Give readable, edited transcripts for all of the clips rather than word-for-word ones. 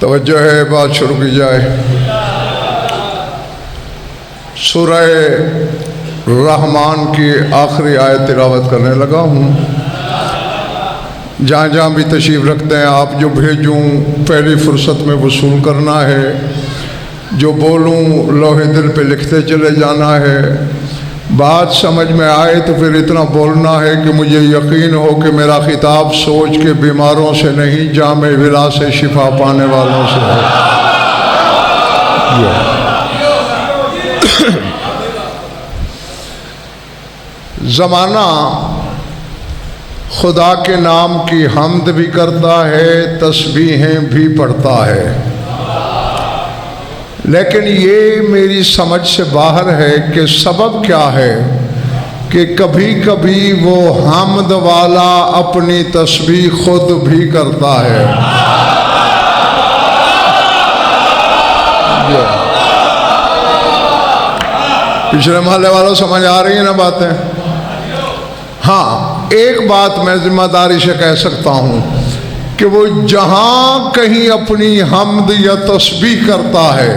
तवज्जो है, बात शुरू की जाए। सूरह रहमान की आखिरी आयत तिलावत करने लगा हूँ। जहाँ जहाँ भी तशरीफ़ रखते हैं आप, जो भेजूँ पहली फुर्सत में वसूल करना है, जो बोलूँ लोहे दिल पे लिखते चले जाना है। बात समझ में आए तो फिर इतना बोलना है कि मुझे यकीन हो कि मेरा खिताब सोच के बीमारों से नहीं, जामे विला से शिफा पाने वालों से है। ज़माना खुदा के नाम की हम्द भी करता है, तस्बीहें भी पढ़ता है, लेकिन ये मेरी समझ से बाहर है कि सबब क्या है कि कभी कभी वो हम्द वाला अपनी तस्बीह खुद भी करता है। पिछले मोहल्ले वालों समझ आ रही है ना बातें? हाँ, एक बात मैं जिम्मेदारी से कह सकता हूँ कि वो जहाँ कहीं अपनी हम्द या तस्बीह करता है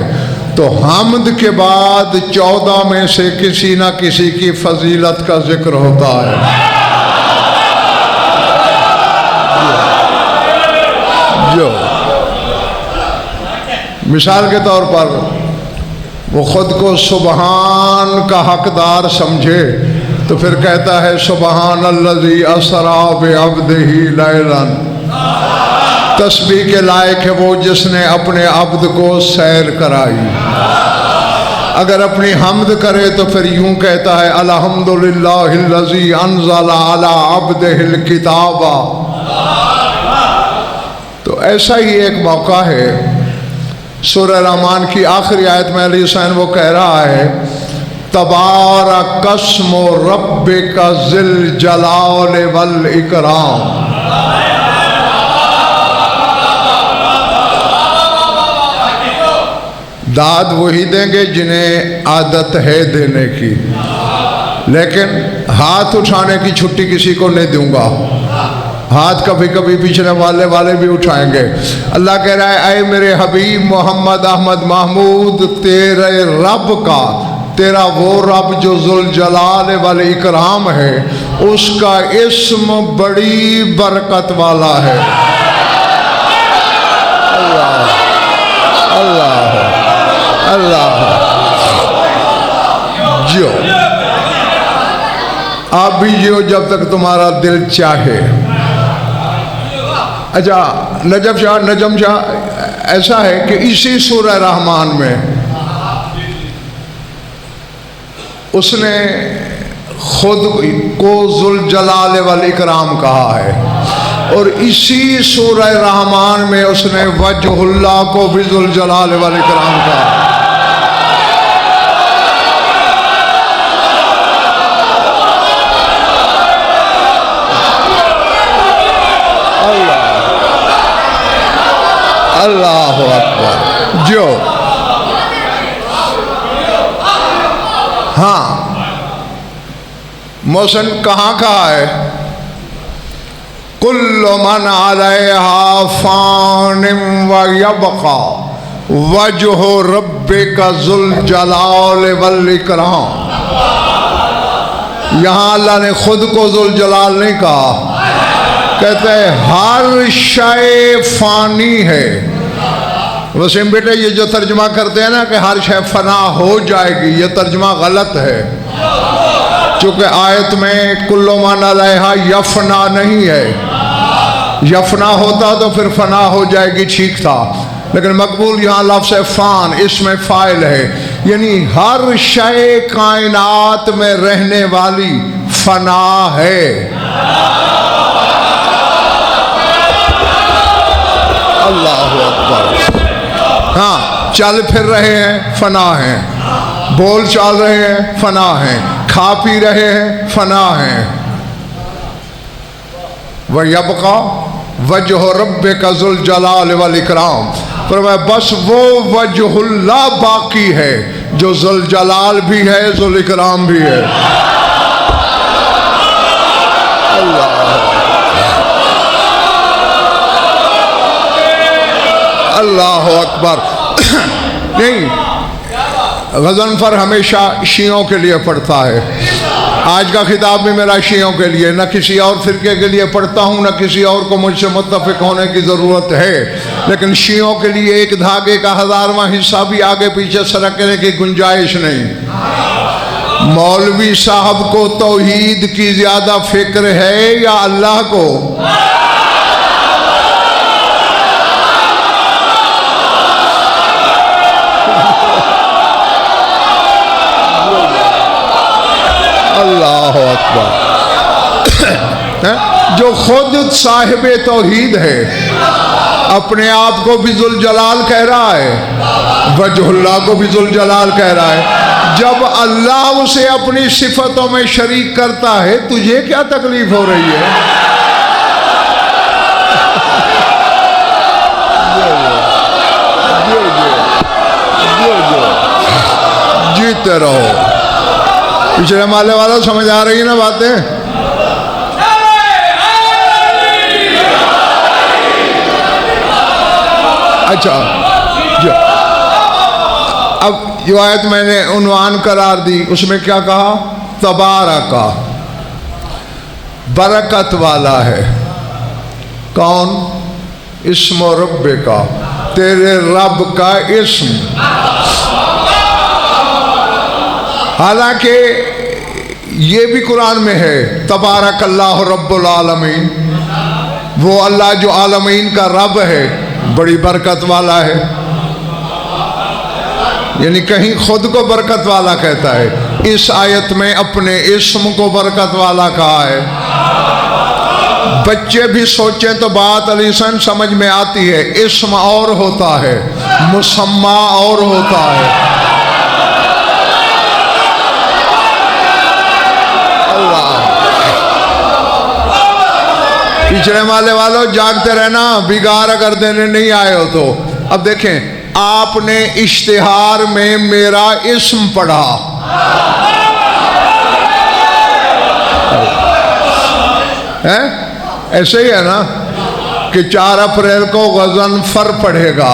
तो हम्द के बाद 14 में से किसी ना किसी की फजीलत का जिक्र होता है। जो मिसाल के तौर पर वो खुद को सुबहान का हकदार समझे तो फिर कहता है सुबहान अल्लज़ी असरा बिअब्दिही लैलन। तस्बीह के लायक है वो जिसने अपने अब्द को सैर कराई। अगर अपनी हम्द करे तो फिर यूं कहता है अल्हम्दुलिल्लाहिल्लज़ी अनज़ला अला अब्दिहिल किताबा। तो ऐसा ही एक मौका है, सूरह रहमान की आखिरी आयत में अली हुसैन वो कह रहा है तबारकस्मु रब्बिका ज़िल जलाल वल इकराम। दाद वही देंगे जिन्हें आदत है देने की, लेकिन हाथ उठाने की छुट्टी किसी को नहीं दूंगा। हाथ कभी कभी पिछले वाले भी उठाएंगे। अल्लाह कह रहा है ऐ मेरे हबीब मोहम्मद अहमद महमूद, तेरे रब का, तेरा वो रब जो जुल जलाल वल इकराम है, उसका इस्म बड़ी बरकत वाला है। अल्लाह अल्लाह अल्लाह। जियो आप भी जियो जब तक तुम्हारा दिल चाहे। अच्छा, नजम शाह ऐसा है कि इसी सूरह रहमान में उसने खुद को जुल जलाल वल इकराम कहा है, और इसी सूरह रहमान में उसने वजहुल्लाह को भी जुल जलाल वल इकराम कहा। अल्लाह अकबर। जो हाँ, मौसन कहाँ कहा है कुल्लु मन अलैहा फानिम व यबका वजहु रब्बिका ज़ुल जलाल वल इकराम। यहाँ अल्लाह ने खुद को ज़ुल जलाल नहीं कहा, कहते हैं हर शय फानी है। वसीम बेटे, ये जो तर्जुमा करते हैं ना कि हर शय फना हो जाएगी, ये तर्जुमा गलत है, क्योंकि आयत में कुल्लु मन अलैहा यफना नहीं है। यफना होता तो फिर फना हो जाएगी, ठीक था, लेकिन मकबूल यहाँ लफ्ज़ फ़ान इसमें फ़ाइल है, यानी हर शय कायनात में रहने वाली फना है। अल्लाह अकबर। हाँ, चल फिर रहे हैं फना हैं, बोल चाल रहे हैं फना हैं, खा पी रहे हैं फना हैं। वह यबका वजह रब्बिका ज़ुल जलाल वल इकराम, पर वह बस वो वजहुल्लाह बाकी है जो ज़ुल जलाल भी है, ज़ुल इकराम भी है। अल्लाह अल्लाह अकबर। नहीं, गज़नफ़र हमेशा शियों के लिए पढ़ता है। आज का खिताब भी मेरा शियों के लिए, न किसी और फ़िरके के लिए पढ़ता हूँ, न किसी और को मुझसे मुत्तफ़िक होने की ज़रूरत है, लेकिन शियों के लिए एक धागे का 1000वां हिस्सा भी आगे पीछे सरकने की गुंजाइश नहीं। मौलवी साहब को तौहीद की ज़्यादा फ़िक्र है या अल्लाह को? अल्लाह अकबर। जो खुद साहिब तौहीद है, अपने आप को भी ज़ुल जलाल कह रहा है, वजहुल्लाह को भी ज़ुल जलाल कह रहा है। जब अल्लाह उसे अपनी सिफतों में शरीक करता है, तुझे क्या तकलीफ हो रही है? जीते रहो। पिछले माले वाला समझ आ रही है ना बातें? अच्छा, अब जो आयत मैंने उन्वान करार दी, उसमें क्या कहा? तबारका, बरकत वाला है। कौन? इस्म रब्बे का, तेरे रब का इस्म। हालांकि ये भी कुरान में है, तबारकल्लाहु रब्बुल आलमीन, वो अल्लाह जो आलमीन का रब है, बड़ी बरकत वाला है। यानी कहीं खुद को बरकत वाला कहता है, इस आयत में अपने इस्म को बरकत वाला कहा है। बच्चे भी सोचें तो बात अलीसन समझ में आती है। इस्म और होता है, मुसम्मा और होता है। पिछले माले वालों, जागते रहना, बिगाड़ अगर देने नहीं आए हो तो। अब देखें, आपने इश्तिहार में मेरा इस्म पढ़ा, है? ऐसे ही है ना कि 4 अप्रैल को गज़नफ़र पढ़ेगा,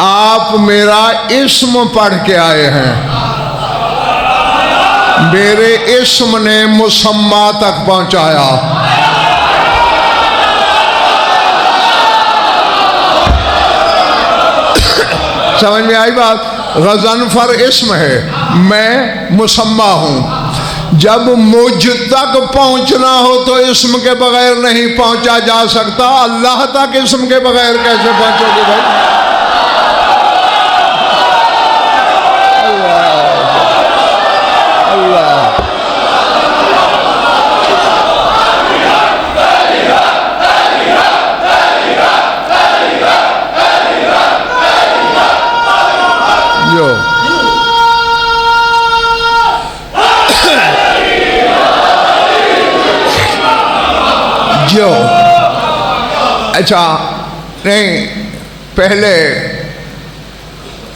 आप मेरा इस्म पढ़ के आए हैं। मेरे इस्म ने मुसम्मा तक पहुंचाया। समझ में आई बात? गज़नफ़र इस्म है, मैं मुसम्मा हूँ। जब मुझ तक पहुँचना हो तो इस्म के बगैर नहीं पहुँचा जा सकता। अल्लाह तक इस्म के बगैर कैसे पहुँचोगे भाई? जो अच्छा नहीं, पहले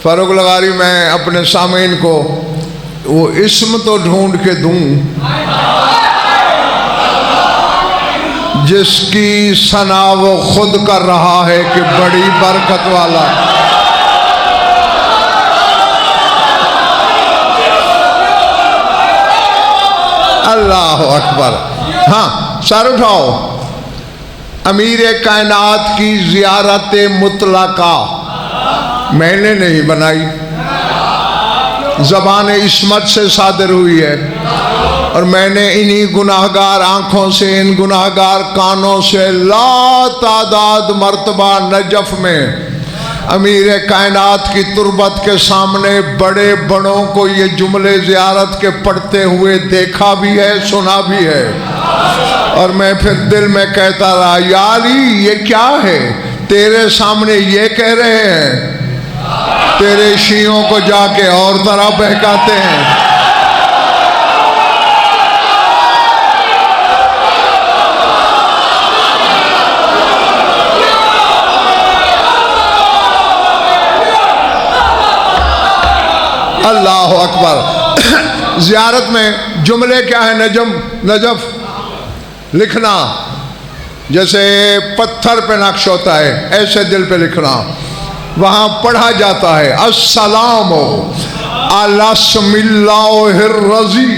फ़ारूक लगारी मैं अपने सामीन को वो इस्म तो ढूंढ के दूं जिसकी सना वो खुद कर रहा है कि बड़ी बरकत वाला। अल्लाह अकबर। हाँ, सर उठाओ। अमीर कायनात की ज़ियारत मुतलका मैंने नहीं बनाई, ज़बान इस्मत से सादर हुई है, और मैंने इन्हीं गुनाहगार आँखों से, इन गुनाहगार कानों से लातादाद मर्तबा नजफ़ में अमीर कायनात की तुरबत के सामने बड़े बड़ों को ये जुमले ज़ियारत के पढ़ते हुए देखा भी है, सुना भी है। और मैं फिर दिल में कहता रहा, यारी ये क्या है, तेरे सामने ये कह रहे हैं। तेरे शियों को जाके और तरह बहकाते हैं। अल्लाह अकबर। ज़ियारत में जुमले क्या है? नजफ लिखना, जैसे पत्थर पे नक्श होता है ऐसे दिल पे लिखना। वहाँ पढ़ा जाता है अस्सलामु अला स्मिल्लाहिर रज़ी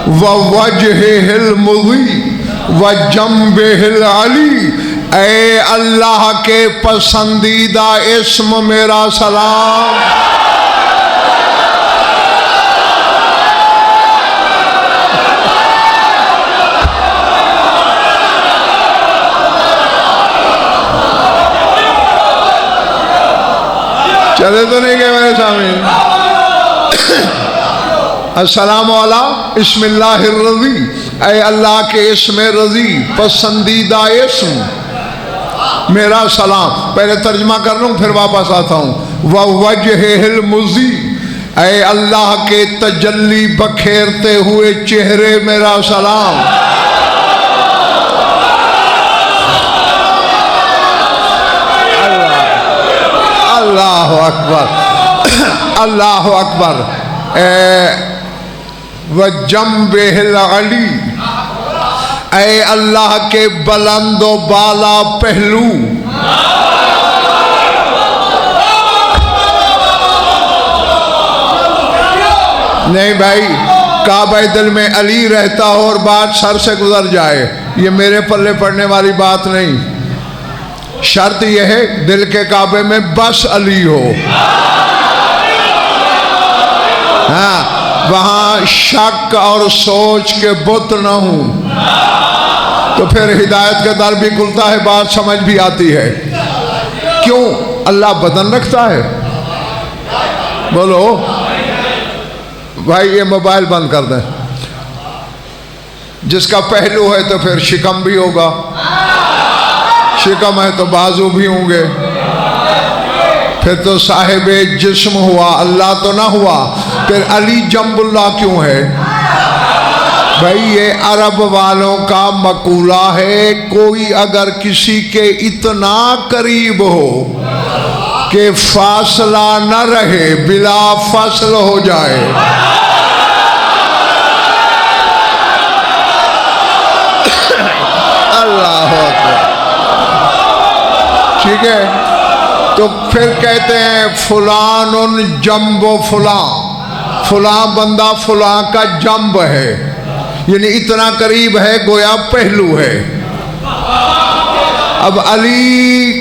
व वजहिल मुज़ी व जंबिहिल अली। ऐ अल्लाह के पसंदीदा इस्म मेरा सलाम। चले तो नहीं गए मेरे सामने। अस्सलामु अला इस्मिल्लाहिर रज़ी, ऐ अल्लाह के इस्म रज़ी पसंदीदा इस्म मेरा सलाम। पहले तर्जमा कर लूँ फिर वापस आता हूँ। व वजहिल मुज़ी, ऐ अल्लाह के तजल्ली बखेरते हुए चेहरे मेरा सलाम। अल्लाह अकबर, अल्लाह अकबर। व जंबिहिल अली, ऐ अल्लाह के बुलंदो बाला पहलू। नहीं भाई, काबा दिल में अली रहता हो और बात सर से गुजर जाए, ये मेरे पल्ले पड़ने वाली बात नहीं। शर्त यह है दिल के काबे में बस अली हो। हाँ, वहाँ शक और सोच के बुत न हूं, तो फिर हिदायत का दर भी खुलता है, बात समझ भी आती है। क्यों? अल्लाह बदन रखता है। बोलो भाई, ये मोबाइल बंद कर दें। जिसका पहलू है तो फिर शिकम भी होगा, शिकम है तो बाजू भी होंगे, फिर तो साहिबे जिस्म हुआ, अल्लाह तो ना हुआ। फिर अली जंबुल्लाह क्यों है? भाई ये अरब वालों का मकूला है, कोई अगर किसी के इतना करीब हो कि फासला न रहे, बिला फसल हो जाए, अल्लाह अकबर, ठीक है, तो फिर कहते हैं फुलानुन जम्बो फुलां, फुलां बंदा फुलां का जम्ब है, यानी इतना करीब है गोया पहलू है। अब अली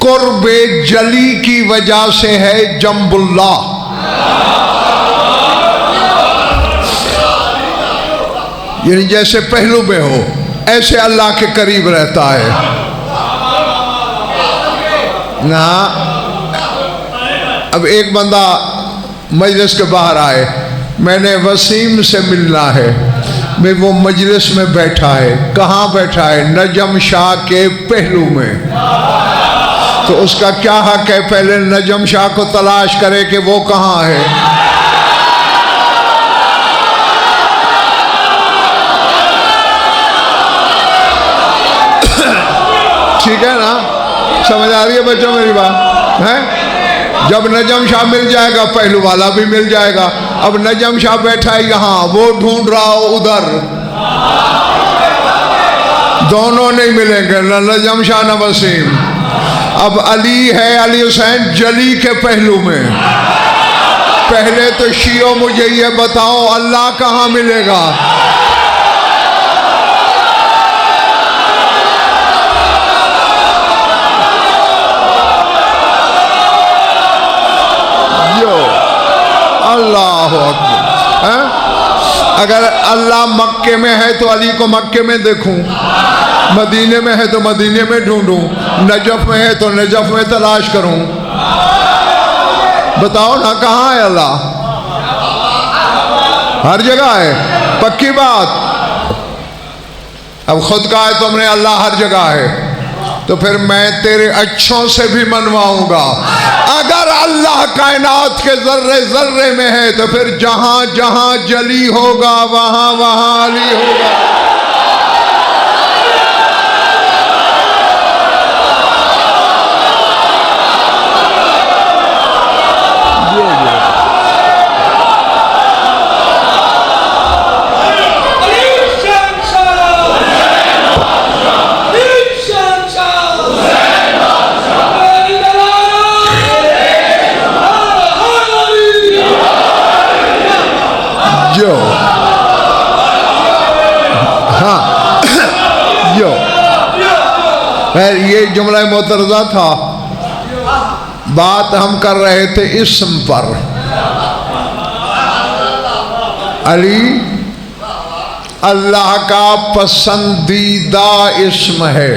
कुर्बे जली की वजह से है जम्बुल्लाह। यानी जैसे पहलू में हो ऐसे अल्लाह के करीब रहता है ना। अब एक बंदा मजलिस के बाहर आए, मैंने वसीम से मिलना है, मैं वो मजलिस में बैठा है। कहाँ बैठा है? नजम शाह के पहलू में। तो उसका क्या हक है पहले नजम शाह को तलाश करे कि वो कहाँ है? ठीक है ना? समझ आ रही है बच्चों मेरी बात है? जब नजम शाह मिल जाएगा पहलू वाला भी मिल जाएगा। अब नजम शाह बैठा है यहाँ, वो ढूंढ रहा हो उधर, दोनों नहीं मिलेंगे, न नजम शाह न वसीम। अब अली है, अली हुसैन जली के पहलू में। पहले तो शियो मुझे ये बताओ अल्लाह कहाँ मिलेगा? अल्लाह अकबर। अगर अल्लाह मक्के में है तो अली को मक्के में देखूं, मदीने में है तो मदीने में ढूंढूं, नजफ में है तो नजफ में तलाश करूं। बताओ ना कहाँ है अल्लाह? हर जगह है, पक्की बात। अब खुद कहा है तुमने अल्लाह हर जगह है, तो फिर मैं तेरे अच्छों से भी मनवाऊंगा। अगर अल्लाह कायनात के जर्रे जर्रे में है, तो फिर जहां जहां जली होगा वहां वहां अली होगा। जो हाँ जो ये जुमला मोतरजा था। बात हम कर रहे थे इस्म पर। अली अल्लाह का पसंदीदा इस्म है।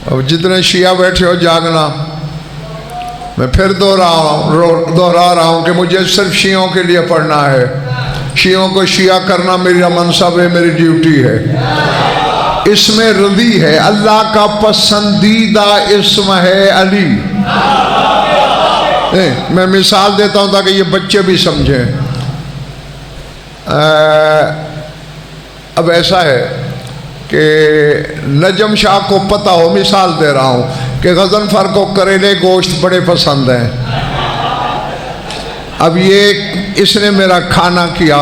अब जितने शिया बैठे हो जागना, मैं फिर दोहरा रहा हूँ कि मुझे सिर्फ शियों के लिए पढ़ना है। शियों को शिया करना मेरा मनसब है, मेरी ड्यूटी है। इसमें रदी है, अल्लाह का पसंदीदा इस्म है अली। मैं मिसाल देता हूँ ताकि ये बच्चे भी समझें। अब ऐसा है कि नजम शाह को पता हो, मिसाल दे रहा हूँ कि गजनफर को करेले गोश्त बड़े पसंद हैं। अब ये इसने मेरा खाना किया,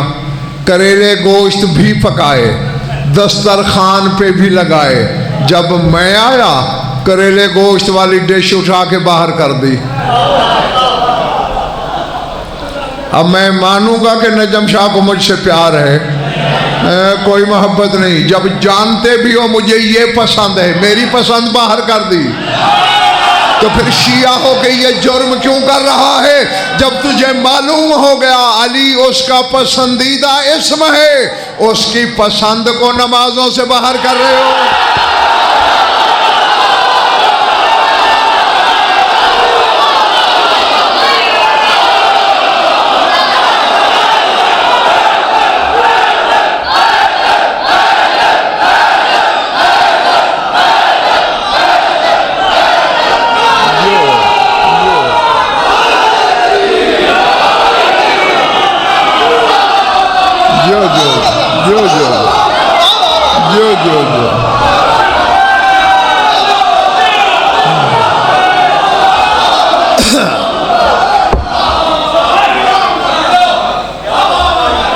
करेले गोश्त भी पकाए, दस्तरखान पे भी लगाए। जब मैं आया करेले गोश्त वाली डिश उठा के बाहर कर दी। अब मैं मानूंगा कि नजम शाह को मुझसे प्यार है? कोई मोहब्बत नहीं। जब जानते भी हो मुझे ये पसंद है, मेरी पसंद बाहर कर दी, तो फिर शिया हो के ये जुर्म क्यों कर रहा है? जब तुझे मालूम हो गया अली उसका पसंदीदा इस्म है, उसकी पसंद को नमाजों से बाहर कर रहे हो।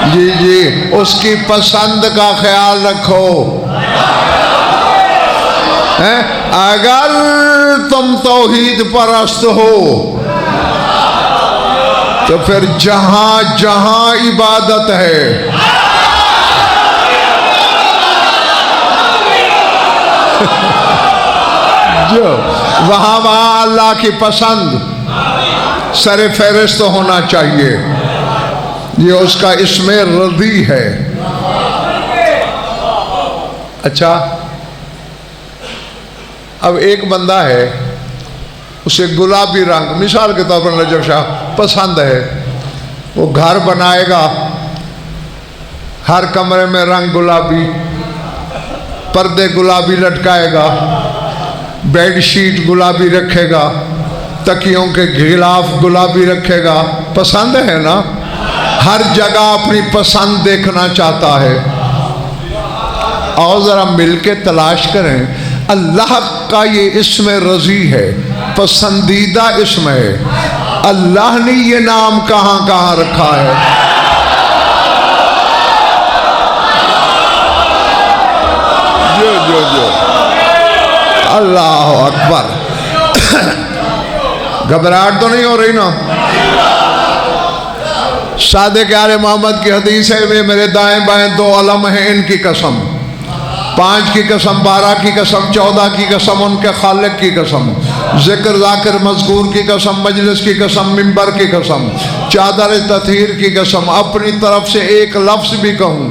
जी जी, उसकी पसंद का ख्याल रखो। हैं? अगर तुम तौहीद परस्त हो तो फिर जहां जहां इबादत है जो वहां वहां अल्लाह की पसंद सरे फहरिस्त होना चाहिए। ये उसका इसमें रदी है। अच्छा, अब एक बंदा है, उसे गुलाबी रंग मिसाल के तौर पर नजम शाह पसंद है, वो घर बनाएगा, हर कमरे में रंग गुलाबी, पर्दे गुलाबी लटकाएगा, बेडशीट गुलाबी रखेगा, तकियों के गिलाफ गुलाबी रखेगा। पसंद है ना? हर जगह अपनी पसंद देखना चाहता है। और जरा मिलके तलाश करें, अल्लाह का ये इस्म रजी है, पसंदीदा इस्म है। अल्लाह ने ये नाम कहाँ कहाँ रखा है? जो जो जो अल्लाह अकबर। घबराहट तो नहीं हो रही ना? सादे के आले मोहम्मद की हदीस है, वे मेरे दाएं बाएं दो अलम हैं, इनकी कसम, 5 की कसम, 12 की कसम, 14 की कसम, उनके खालिक की कसम, जिक्र जाकिर मज़कूर की कसम, मजलिस की कसम, मिंबर की कसम, चादर तथहीर की कसम, अपनी तरफ से एक लफ्ज़ भी कहूँ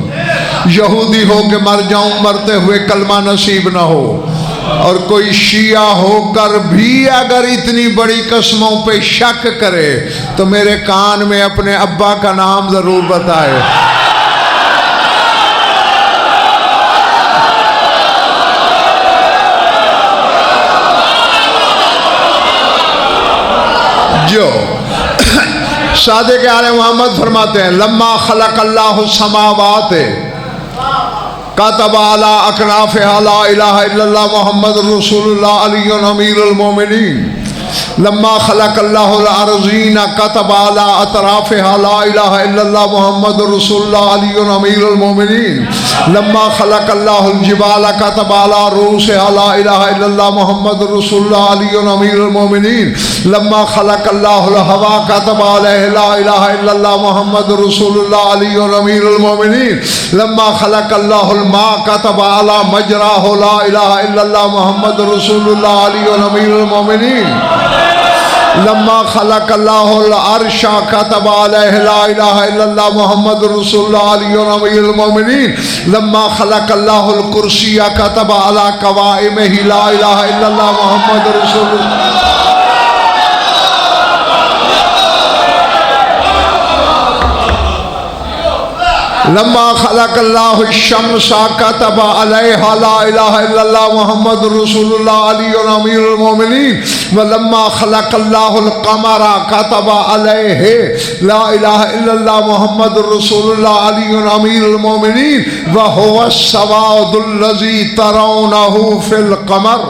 यहूदी हो के मर जाऊँ, मरते हुए कलमा नसीब न हो। और कोई शिया होकर भी अगर इतनी बड़ी कस्मों पे शक करे तो मेरे कान में अपने अब्बा का नाम जरूर बताए। सादिक आले मोहम्मद फरमाते हैं लम्मा खलक़ल्लाहु समावात कतबा अला अकनाफ़िहा ला इलाहा इल्लल्लाह मुहम्मद रसूलुल्लाह अलीयुन अमीरुल मोमिनीन लम्मा खलक़ल्लाहुल अर्ज़ीन कतबा अला अतराफ़िहा ला इलाहा इल्लल्लाह मुहम्मद रसूलुल्लाह अलीयुन अमीरुल मोमिनीन लम्मा खलक़ल्लाहुल जिबाल कतबा अला रूसिहा ला इलाहा इल्लल्लाह मुहम्मद रसूलुल्लाह अलीयुन अमीरुल मोमिनीन लम्मा खलक़ल्लाहुल हवा कतबा अलैहि ला इलाहा इल्लल्लाह मुहम्मद रसूलुल्लाह अलीयुन अमीरुल मोमिनीन लम्मा खलक़ल्लाहुल मा कतबा अला मजराहु ला इलाहा इल्लल्लाह मुहम्मद रसूलुल्लाह अलीयुन अमीरुल मोमिनीन लम्मा खलक़ल्लाहुल अर्श कतबा अलैहि ला इलाहा इल्लल्लाह मुहम्मद रसूलुल्लाह अलीयुन अमीरुल मोमिनीन लम्मा खलक़ल्लाहुल कुर्सी कतबा अला कवाइमिही ला इलाहा इल्लल्लाह मुहम्मद रसूलुल्लाह लम्मा खलक़ल्लाहु शम्स कतबा अलैहा ला इलाहा इल्लल्लाह मुहम्मद रसूलुल्लाह अलीयुन अमीरुल मोमिनीन व लम्मा खलक़ल्लाहुल क़मर कतबा अलैहि ला इलाहा इल्लल्लाह मुहम्मद रसूलुल्लाह अलीयुन अमीरुल मोमिनीन व हुवस सवादुल्लज़ी तरौनहु फिल क़मर।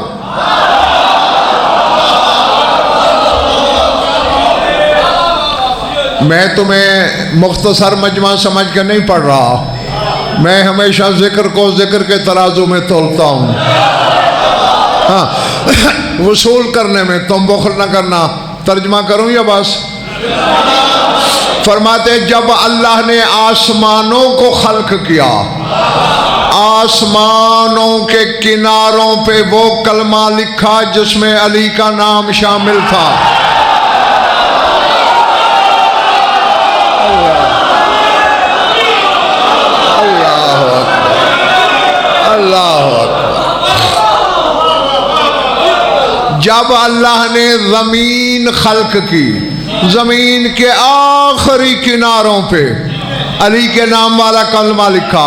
मैं तुम्हें मुख्तसर मजमा समझ कर नहीं पढ़ रहा, मैं हमेशा जिक्र को जिक्र के तराजू में तोलता हूँ। हाँ, वसूल करने में तुम बुखल न करना। तर्जमा करूँ या बस? फरमाते जब अल्लाह ने आसमानों को खल्क किया, आसमानों के किनारों पे वो कलमा लिखा जिसमें अली का नाम शामिल था। जब अल्लाह ने ज़मीन खल्क की, ज़मीन के आखिरी किनारों पे अली के नाम वाला कलमा लिखा।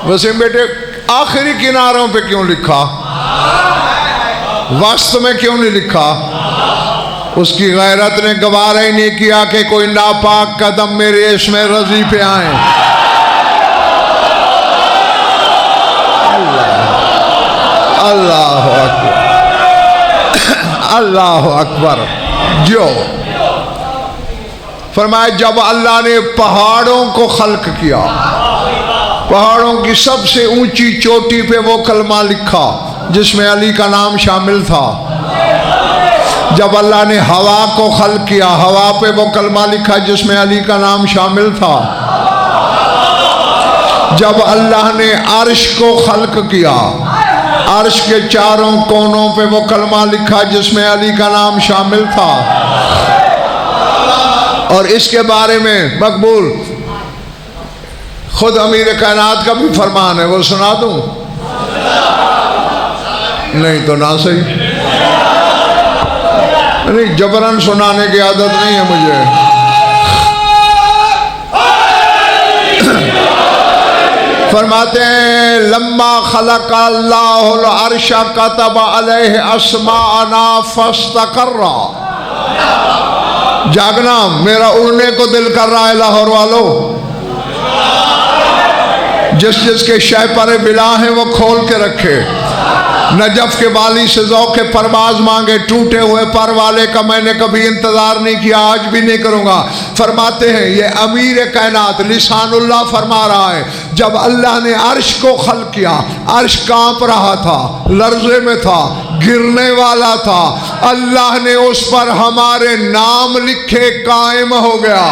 वसीम बेटे आखिरी किनारों पे क्यों लिखा? वस्त में क्यों नहीं लिखा? उसकी गैरत ने गवारा ही नहीं किया कि कोई नापाक कदम मेरे इसमें रजी पे आए। अल्लाह अकबर, अल्लाह अकबर। जो फरमाया जब अल्लाह ने पहाड़ों को खल्क किया, पहाड़ों की सबसे ऊंची चोटी पे वो कलमा लिखा जिसमें अली का नाम शामिल था। जब अल्लाह ने हवा को खल्क किया, हवा पे वो कलमा लिखा जिसमें अली का नाम शामिल था। जब अल्लाह ने अर्श को खल्क किया, अर्श के चारों कोनों पे वो कलमा लिखा जिसमें अली का नाम शामिल था। और इसके बारे में मकबूल खुद अमीर कायनात का भी फरमान है, वो सुना दूं? नहीं तो ना सही, नहीं जबरन सुनाने की आदत नहीं है मुझे। फरमाते हैं लम्मा खलक़ल्लाहुल अर्श कतबा अलैहि अस्माअना फस्तक़र्रा। जागना, मेरा उड़ने को दिल कर रहा है लाहौर वालों। जिस जिसके शह पर बिला है वो खोल के रखे। नजफ के वाली से ज़ौक़े परवाज़ मांगे, टूटे हुए पर वाले का मैंने कभी इंतज़ार नहीं किया, आज भी नहीं करूँगा। फरमाते हैं ये अमीर कायनात लिसानुल्लाह फरमा रहा है, जब अल्लाह ने अर्श को खल्क किया, अर्श कांप रहा था, लर्ज़े में था, गिरने वाला था। अल्लाह ने उस पर हमारे नाम लिखे कायम हो गया।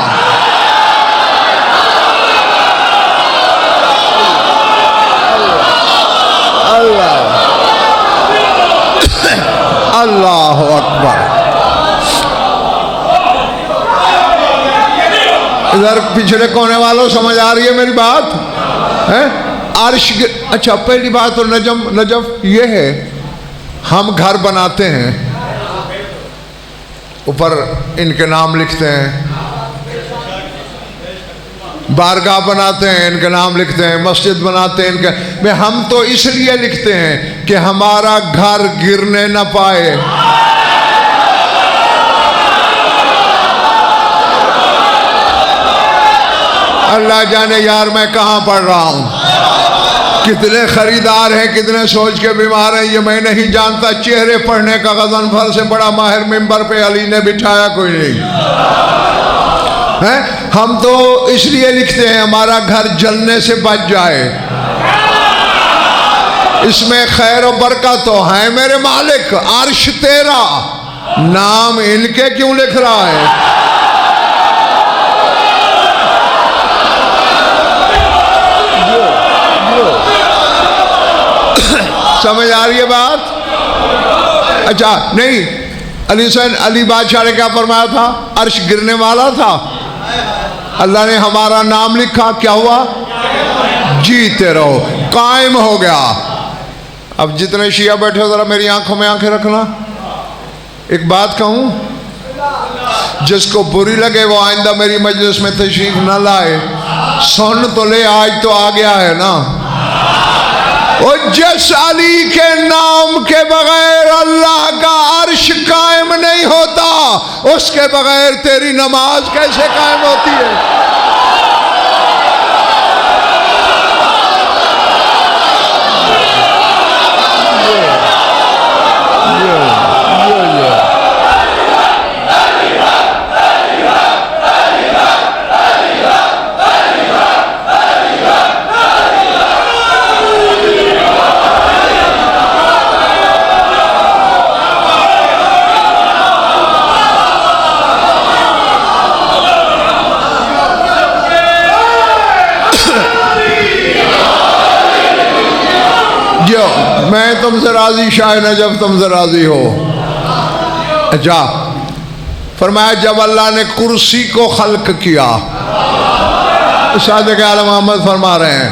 अल्लाह अल्लाह अकबर। इधर पिछले कोने वालों समझ आ रही है मेरी बात है? अर्श, अच्छा पहली बात तो नजफ ये है, हम घर बनाते हैं, ऊपर इनके नाम लिखते हैं, बारगाह बनाते हैं, इनके नाम लिखते हैं, मस्जिद बनाते हैं इनके में। हम तो इसलिए लिखते हैं कि हमारा घर गिरने न पाए। अल्लाह जाने यार मैं कहाँ पढ़ रहा हूँ, कितने खरीदार हैं, कितने सोच के बीमार हैं, ये मैं नहीं जानता। चेहरे पढ़ने का गज़नफर से बड़ा माहिर मिंबर पे अली ने बिठाया कोई नहीं है। हम तो इसलिए लिखते हैं हमारा घर जलने से बच जाए, इसमें खैर और बरकत तो है। मेरे मालिक अर्श तेरा, नाम इनके क्यों लिख रहा है? समझ आ रही है बात? अच्छा नहीं, अली बादशाह ने क्या फरमाया था? अर्श गिरने वाला था, अल्लाह ने हमारा नाम लिखा, क्या हुआ? जीते रहो, कायम हो गया। अब जितने शिया बैठे हो जरा मेरी आंखों में आंखें रखना। एक बात कहूं, जिसको बुरी लगे वो आइंदा मेरी मजलिस में तशरीफ न लाए। सुन तो ले, आज तो आ गया है ना। और जिस अली के नाम के बगैर अल्लाह का अर्श कायम नहीं होता, उसके बगैर तेरी नमाज कैसे कायम होती है? जो मैं तुमसे राजी शायद न जब तुमसे राजी हो। अच्छा फरमाया जब अल्लाह ने कुर्सी को खल्क किया, सादिक आलम मोहम्मद फरमा रहे हैं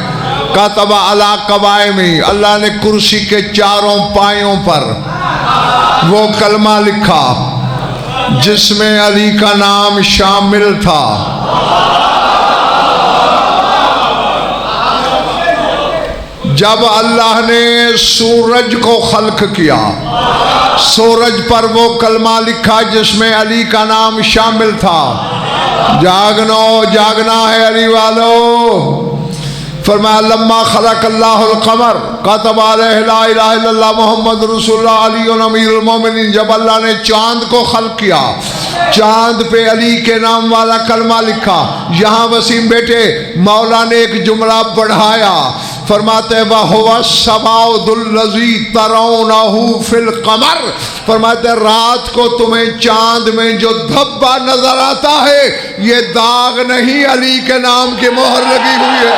कातबा अला कवायमी, अल्लाह ने कुर्सी के चारों पायों पर वो कलमा लिखा जिसमें अली का नाम शामिल था। जब अल्लाह ने सूरज को खल्क किया, सूरज पर वो कलमा लिखा जिसमें अली का नाम शामिल था। जागनो, जागना है अली वालों। फरमाया लम्मा खलक़ल्लाहुल क़मर कतब अलैहि ला इलाहा इल्लल्लाह मुहम्मद रसूलुल्लाह अली अमीरुल मोमिनीन। जब अल्लाह ने चांद को खल्क किया, चांद पे अली के नाम वाला कलमा लिखा। यहाँ वसीम बेटे मौला ने एक जुमला बढ़ाया, फरमाते वहुवा सबाउदुल्लज़ी तरौनहु फिल क़मर। फरमाते रात को तुम्हें चांद में जो धब्बा नजर आता है, ये दाग नहीं, अली के नाम की मोहर लगी हुई है।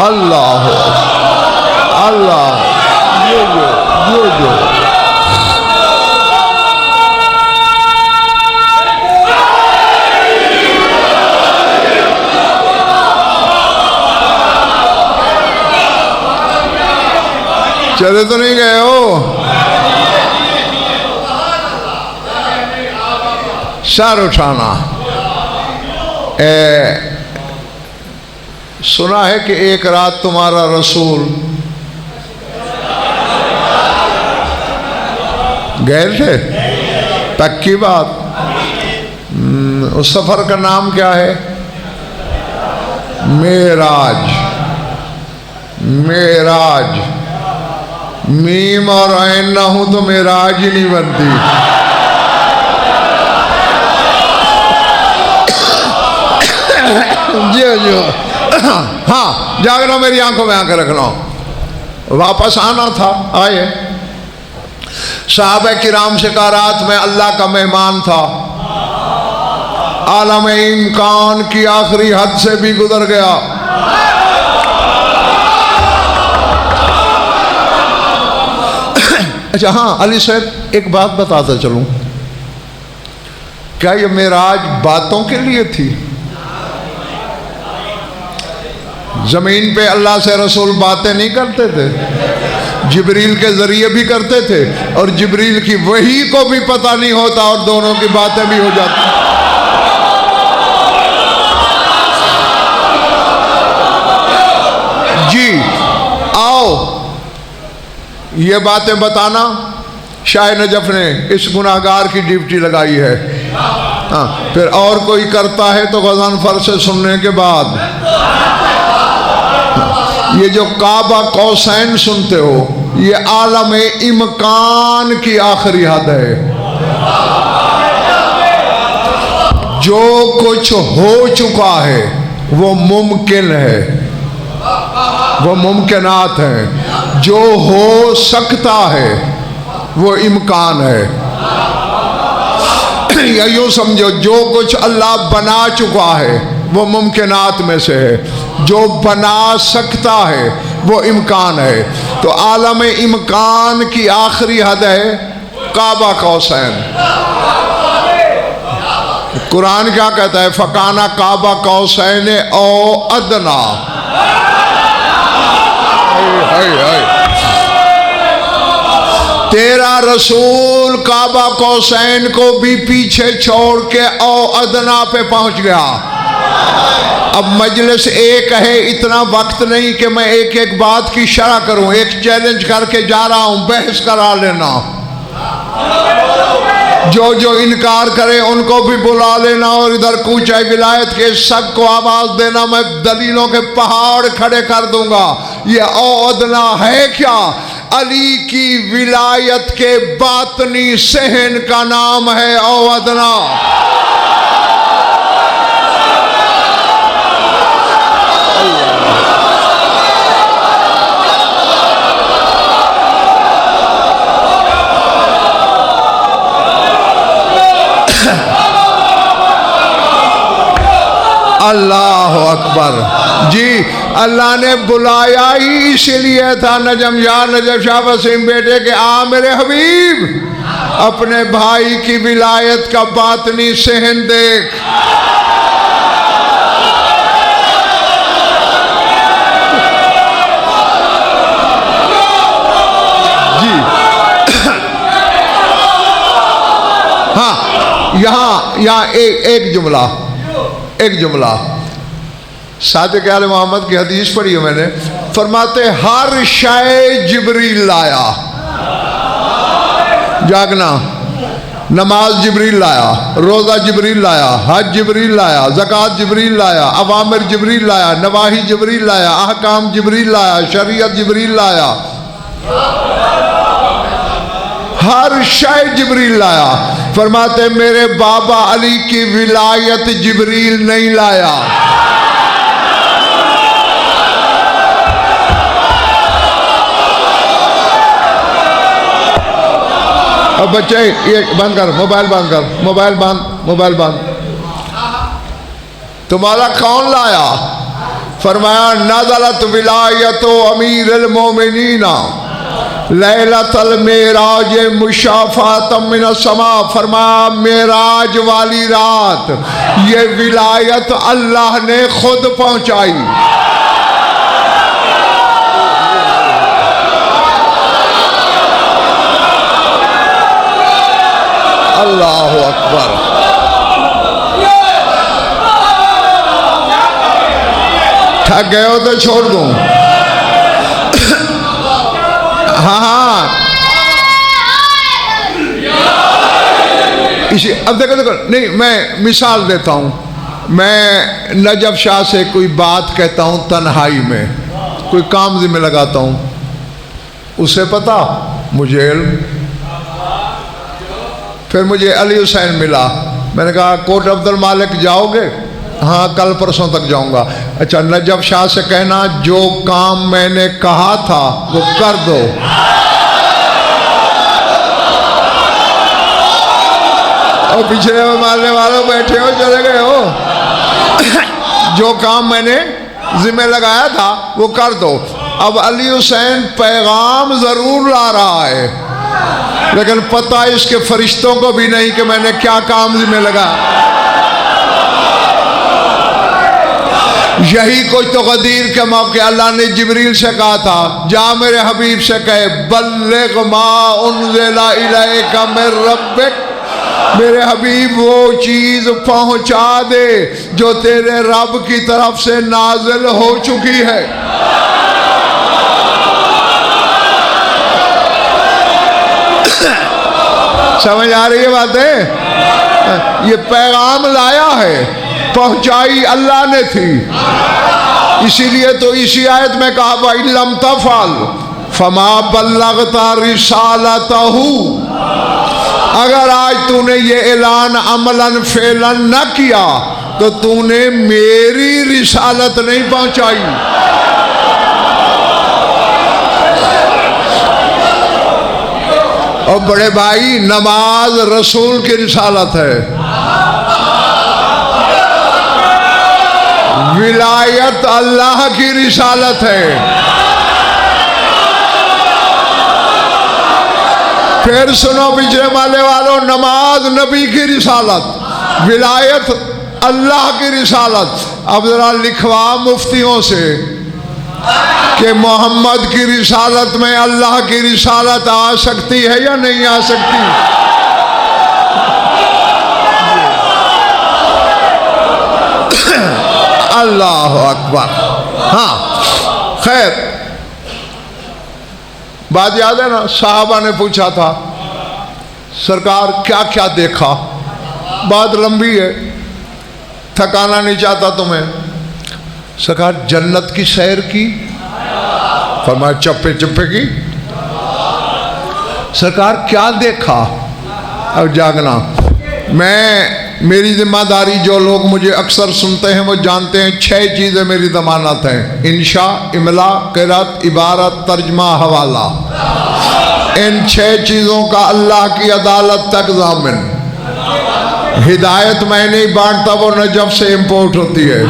अल्लाह अल्लाह जो चले तो नहीं गए हो? सर उठाना। सुना है कि एक रात तुम्हारा रसूल गए थे, पक्की बात? उस सफर का नाम क्या है? मेराज। मेराज, मीम और ऐन ना हूं तो मेराज ही नहीं बनती। जो हाँ, जागना, मेरी आंखों में आंखें रखना। वापस आना था, आए। साहबे किराम से कहा रात में अल्लाह का मेहमान था, आलम इम्कान की आखिरी हद से भी गुजर गया। अच्छा हाँ अली साहब, एक बात बताता चलूं, क्या ये मेराज बातों के लिए थी? जमीन पे अल्लाह से रसूल बातें नहीं करते थे, जिब्रील के जरिए भी करते थे, और जिब्रील की वही को भी पता नहीं होता और दोनों की बातें भी हो जाती। जी आओ, ये बातें बताना शाह नजफ ने इस गुनाहगार की ड्यूटी लगाई है। हाँ, फिर और कोई करता है तो गज़नफर से सुनने के बाद ये जो काबा कौसैन सुनते हो, ये आलम इम्कान की आखिरी हद है। जो कुछ हो चुका है वो मुमकिन है, वो मुमकिनात हैं। जो हो सकता है वो इम्कान है। या यूँ समझो, जो कुछ अल्लाह बना चुका है वो मुमकिनात में से है, जो बना सकता है वो इम्कान है। तो आलम इम्कान की आखिरी हद है काबा कौसैन। कुरान क्या कहता है? फकाना काबा कौसैन औ अदना। तेरा रसूल काबा कौसैन को भी पीछे छोड़ के औ अदना पे पहुंच गया। अब मजलिस एक है, इतना वक्त नहीं कि मैं एक एक बात की शरह करूं। एक चैलेंज करके जा रहा हूं, बहस करा लेना। जो जो इनकार करे उनको भी बुला लेना और इधर कूचा विलायत के सब को आवाज देना। मैं दलीलों के पहाड़ खड़े कर दूंगा। ये औदना है क्या? अली की विलायत के बातनी सहन का नाम है औदना। अल्लाह अकबर जी। अल्लाह ने बुलाया ही इसलिए था नजम या नजफ शाह वसीम बेटे के, आ मेरे हबीब, अपने भाई की विलायत का बातनी सहन देख। जी हाँ, यहाँ एक जुमला सादिक आले मोहम्मद की हदीस पढ़ी है मैंने। फरमाते हर शय जिब्रील लाया। जागना, नमाज जिब्रील लाया, रोज़ा जिब्रील लाया, हज जिब्रील लाया, ज़कात जिब्रील लाया, अवामिर जिब्रील लाया, नवाही जिब्रील लाया, अहकाम जिब्रील लाया, शरीयत जिब्रील लाया, हर शय जिब्रील लाया। फरमाते मेरे बाबा अली की विलायत जिब्रील नहीं लाया। अब बच्चे ये बंद कर, मोबाइल बंद कर, मोबाइल बंद। तुम्हारा कौन लाया? फरमाया नज़लत विलायत अमीरुल मोमिनीना लैलतल मेराज मुशाफातम मिनस समा। फरमाया मेराज वाली रात ये विलायत अल्लाह ने खुद पहुंचाई। अल्लाह अकबर। थक गए हो तो छोड़ दूं? हाँ, इसी अब देखो नहीं, मैं मिसाल देता हूँ। मैं नजफ शाह से कोई बात कहता हूँ तन्हाई में, कोई काम जिम्मे लगाता हूँ, उसे पता मुझे इल्म। फिर मुझे अली हुसैन मिला, मैंने कहा कोट अब्दुल मालिक जाओगे? हाँ कल परसों तक जाऊंगा। अच्छा, नजफ शाह से कहना जो काम मैंने कहा था वो कर दो। और पिछले में मारने वालों बैठे हो, चले गए हो। जो काम मैंने जिम्मे लगाया था वो कर दो। अब अली हुसैन पैगाम जरूर ला रहा है, लेकिन पता इसके फरिश्तों को भी नहीं कि मैंने क्या काम जिम्मे लगाया। यही कुछ तो गदीर के मौके अल्लाह ने जिब्रील से कहा था, जा मेरे हबीब से कहे बल्लिग मा उन्ज़िला इलैका मिर रब्बिक। मेरे हबीब वो चीज पहुंचा दे जो तेरे रब की तरफ से नाजिल हो चुकी है। समझ आ रही है बातें? ये पैगाम लाया है, पहुंचाई अल्लाह ने थी। इसीलिए तो इसी आयत में कहा वइल्लम तफअल फमा बल्लगता रिसालतहू, अगर आज तूने ये ऐलान अमलन फेलन न किया तो तूने मेरी रिसालत नहीं पहुंचाई। और बड़े भाई, नमाज रसूल की रिसालत है, विलायत अल्लाह की रिसालत है। फिर सुनो पिछले वाले वालों, नमाज नबी की रिसालत, विलायत अल्लाह की रिसालत। अब जरा लिखवा मुफ्तियों से कि मोहम्मद की रिसालत में अल्लाह की रिसालत आ सकती है या नहीं आ सकती? अल्लाह अकबर। हाँ, खैर, बात याद है ना, साहबा ने पूछा था सरकार क्या क्या देखा? बात लंबी है, थकाना नहीं चाहता तुम्हें। सरकार जन्नत की सैर की, फरमाया चप्पे चप्पे की। सरकार क्या देखा? अब जागना। मेरी जिम्मेदारी, जो लोग मुझे अक्सर सुनते हैं वो जानते हैं, 6 चीज़ें मेरी ज़मानत हैं: इंशा, इमला, क़िरात, इबारत, तर्जमा, हवाला। इन 6 चीज़ों का अल्लाह की अदालत तक ज़ामिन। हिदायत मैं नहीं बांटता, वो नजफ से इम्पोर्ट होती है।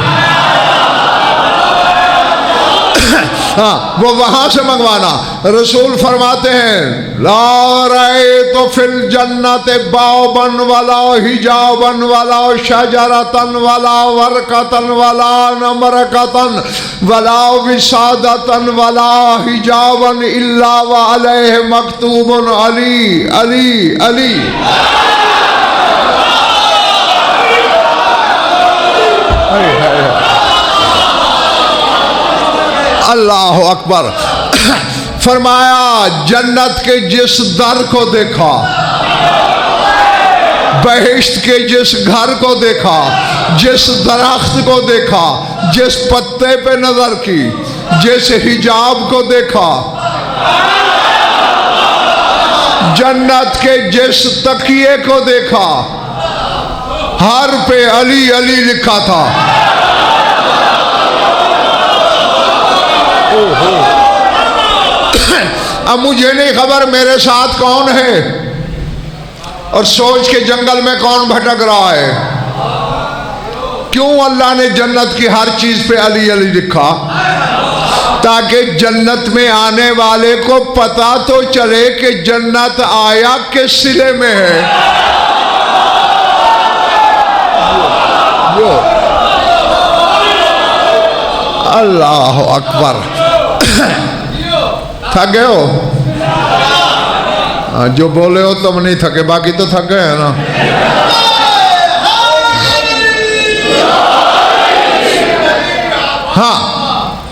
हाँ, वो वहां से मंगवाना। रसूल फरमाते हैं ला रहे तो फिल जन्नत बाबन वाला हिजाबन वाला शजरतन वाला वरकतन वाला नमरकतन वाला विसादतन वाला हिजाबन इल्ला व अलैहि मकतूबुन अली अली अली। अल्लाह अकबर। फरमाया जन्नत के जिस दर को देखा, बहिश्त के जिस घर को देखा, जिस दरख्त को देखा, जिस पत्ते पे नजर की, जिस हिजाब को देखा, जन्नत के जिस तकिए को देखा, हर पे अली अली लिखा था। अब मुझे नहीं खबर मेरे साथ कौन है और सोच के जंगल में कौन भटक रहा है। क्यों अल्लाह ने जन्नत की हर चीज पे अली अली लिखा? ताकि जन्नत में आने वाले को पता तो चले कि जन्नत आया किस सिले में है। अल्लाह अकबर। थक गए हो? जो बोले हो तुम नहीं थके, बाकी तो थक गए हैं ना। हाँ,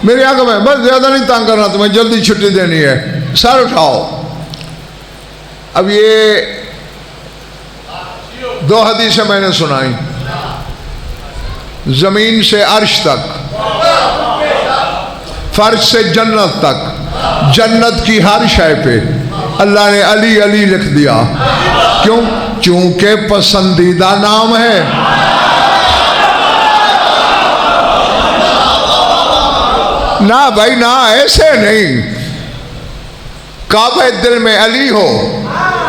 मेरी आंखों में बस ज्यादा नहीं तंग करना तुम्हें, जल्दी छुट्टी देनी है। सर उठाओ। अब ये 2 हदीसें मैंने सुनाई, जमीन से अर्श तक, फर्श से जन्नत तक, जन्नत की हर शय पे अल्लाह ने अली अली लिख दिया। क्यों? चूंकि पसंदीदा नाम है। ना भाई ना, ऐसे नहीं। काबे दिल में अली हो,